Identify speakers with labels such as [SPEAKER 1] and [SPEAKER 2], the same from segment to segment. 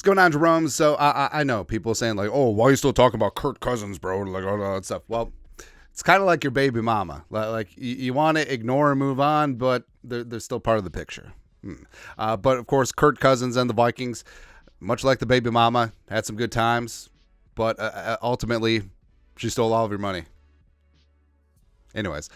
[SPEAKER 1] What's going on, Jerome? So I know people saying like, oh, why are you still talking about Kirk Cousins, bro? Like all that stuff. Well, it's kind of like your baby mama. Like you want to ignore and move on, but they're still part of the picture. But of course, Kirk Cousins and the Vikings, much like the baby mama, had some good times, but ultimately, she stole all of your money. Anyways,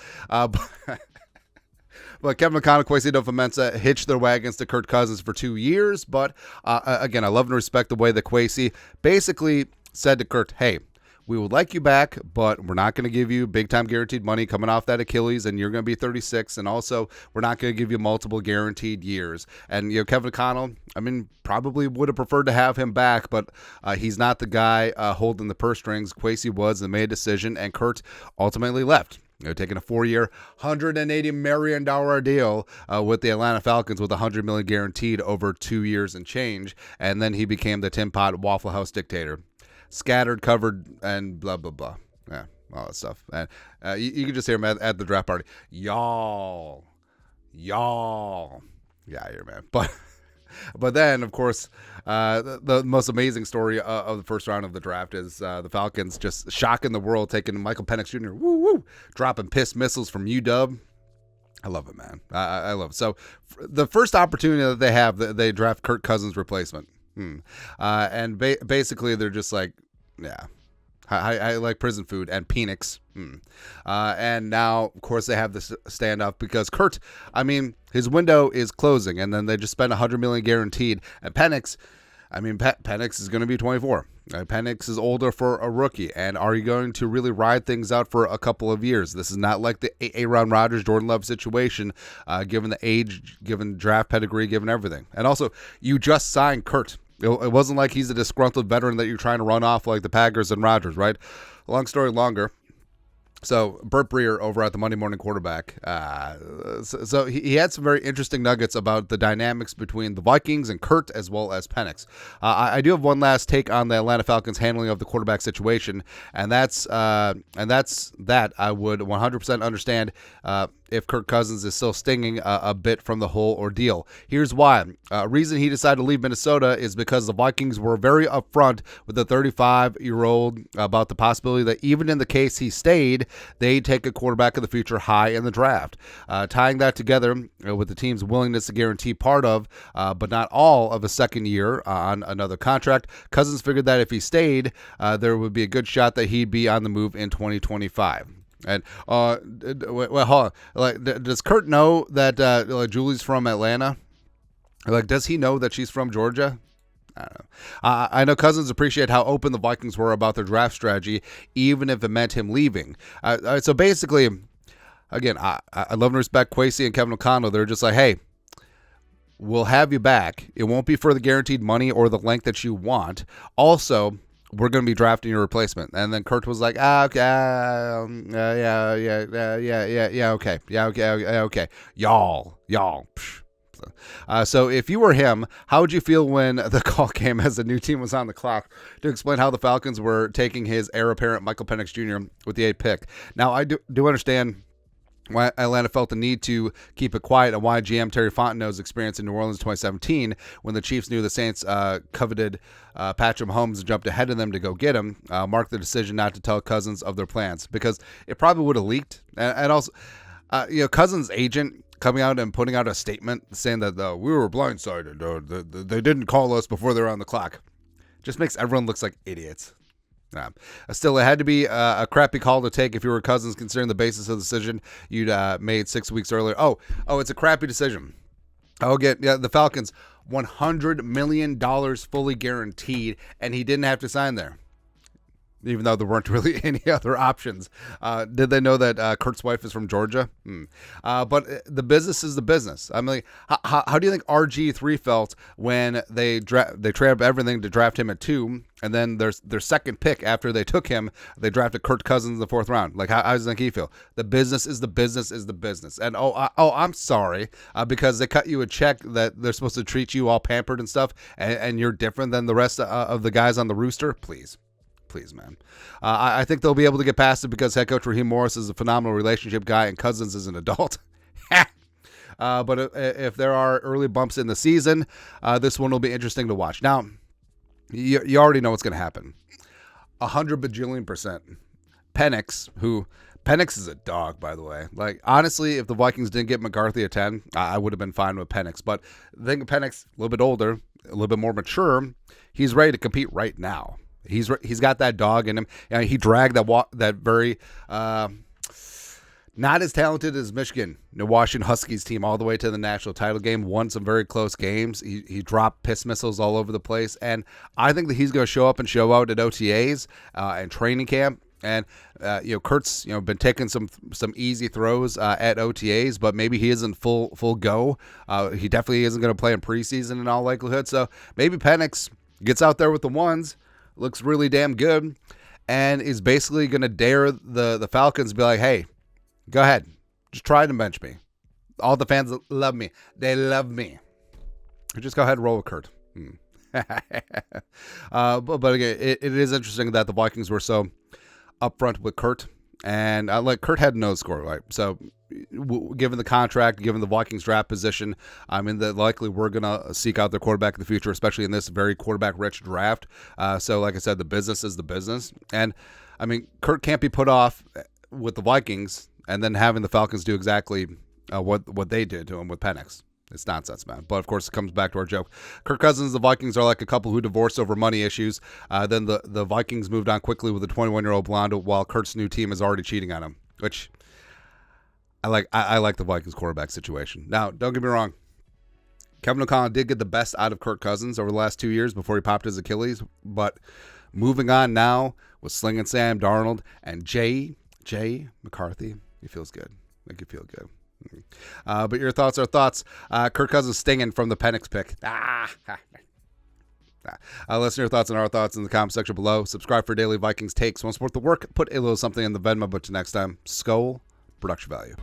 [SPEAKER 1] but Kevin McConnell, Kwesi Adofo-Mensah hitched their wagons to Kirk Cousins for 2 years. But again, I love and respect the way that Kwesi basically said to Kirk, hey, we would like you back, but we're not going to give you big-time guaranteed money coming off that Achilles, and you're going to be 36, and also we're not going to give you multiple guaranteed years. And, Kevin McConnell, probably would have preferred to have him back, but he's not the guy holding the purse strings. Kwesi was and made a decision, and Kurt ultimately left. Taking a 4-year, $180 million deal with the Atlanta Falcons with $100 million guaranteed over 2 years and change, and then he became the Tin Pot Waffle House dictator. Scattered, covered, and blah, blah, blah. Yeah, all that stuff. And you can just hear him at the draft party. Y'all. Yeah, here, man. But then, of course, the most amazing story of the first round of the draft is the Falcons just shocking the world, taking Michael Penix Jr., dropping piss missiles from UW. I love it, man. I love it. So the first opportunity that they have, they draft Kirk Cousins' replacement. And basically they're just like, yeah, I like prison food and Penix. And now, of course, they have this standoff because Kurt, his window is closing, and then they just spent $100 million guaranteed. And Penix, Penix is going to be 24. Penix is older for a rookie, and are you going to really ride things out for a couple of years? This is not like the Aaron Rodgers, Jordan Love situation, given the age, given draft pedigree, given everything. And also, you just signed Kurt. It wasn't like he's a disgruntled veteran that you're trying to run off like the Packers and Rodgers, right? Long story longer. So Burt Breer over at the Monday Morning Quarterback, so he had some very interesting nuggets about the dynamics between the Vikings and Kurt as well as Penix. I do have one last take on the Atlanta Falcons handling of the quarterback situation, and that's that I would 100% understand if Kirk Cousins is still stinging a bit from the whole ordeal. Here's why. Reason he decided to leave Minnesota is because the Vikings were very upfront with the 35-year-old about the possibility that even in the case he stayed, they'd take a quarterback of the future high in the draft. Tying that together with the team's willingness to guarantee part of, but not all, of a second year on another contract, Cousins figured that if he stayed, there would be a good shot that he'd be on the move in 2025. And well, hold on. Like, does Kurt know that Julie's from Atlanta? Like, does he know that she's from Georgia? I don't know. I know Cousins appreciate how open the Vikings were about their draft strategy, even if it meant him leaving. So basically, again, I love and respect Kwesi and Kevin O'Connell. They're just like, hey, we'll have you back. It won't be for the guaranteed money or the length that you want. Also, we're going to be drafting your replacement. And then Kurt was like, okay, okay. Y'all. So if you were him, how would you feel when the call came as the new team was on the clock to explain how the Falcons were taking his heir apparent Michael Penix Jr. with the 8th pick? Now, I do understand why Atlanta felt the need to keep it quiet and why GM Terry Fontenot's experience in New Orleans in 2017, when the Chiefs knew the Saints coveted Patrick Mahomes and jumped ahead of them to go get him, marked the decision not to tell Cousins of their plans, because it probably would have leaked. And also, Cousins' agent coming out and putting out a statement saying that we were blindsided, they didn't call us before they were on the clock, just makes everyone look like idiots. Still, it had to be a crappy call to take if you were Cousins, considering the basis of the decision you'd made 6 weeks earlier. Oh, it's a crappy decision. The Falcons, $100 million fully guaranteed, and he didn't have to sign there, even though there weren't really any other options. Did they know that Kurt's wife is from Georgia? But the business is the business. How do you think RG3 felt when they traded everything to draft him at 2, and then their second pick after they took him, they drafted Kirk Cousins in the 4th round? Like, how does he feel? The business is the business is the business. And I'm sorry, because they cut you a check that they're supposed to treat you all pampered and stuff, and you're different than the rest of the guys on the rooster? Please, man. I think they'll be able to get past it because head coach Raheem Morris is a phenomenal relationship guy and Cousins is an adult. But if there are early bumps in the season, this one will be interesting to watch. Now, You already know what's going to happen. 100 bajillion%. Penix is a dog, by the way. Like, honestly, if the Vikings didn't get McCarthy at 10, I would have been fine with Penix. But the thing of Penix, a little bit older, a little bit more mature, he's ready to compete right now. He's got that dog in him. He dragged that very not as talented as Michigan, the Washington Huskies team, all the way to the national title game, won some very close games. He dropped piss missiles all over the place. And I think that he's going to show up and show out at OTAs and training camp. And, Kurt's, been taking some easy throws at OTAs, but maybe he isn't full go. He definitely isn't going to play in preseason in all likelihood. So maybe Penix gets out there with the ones, looks really damn good, and is basically going to dare the Falcons to be like, hey, go ahead. Just try to bench me. All the fans love me. They love me. Just go ahead and roll with Kurt. But again, it is interesting that the Vikings were so upfront with Kurt. And Kurt had no score, right? So given the contract, given the Vikings draft position, that likely we're going to seek out their quarterback in the future, especially in this very quarterback-rich draft. So like I said, the business is the business. And, Kurt can't be put off with the Vikings and then having the Falcons do exactly what they did to him with Penix. It's nonsense, man. But, of course, it comes back to our joke. Kirk Cousins, the Vikings are like a couple who divorced over money issues. Then the Vikings moved on quickly with a 21-year-old blonde while Kurt's new team is already cheating on him, which I like. I like the Vikings quarterback situation. Now, don't get me wrong. Kevin O'Connell did get the best out of Kirk Cousins over the last 2 years before he popped his Achilles. But moving on now with Slinging Sam Darnold and J. McCarthy, it feels good. Make it feel good. But your thoughts are thoughts. Kirk Cousins stinging from the Penix pick. Listen to your thoughts and our thoughts in the comment section below. Subscribe for daily Vikings takes. Want to support the work? Put a little something in the Venmo. But till next time, Skull Production Value.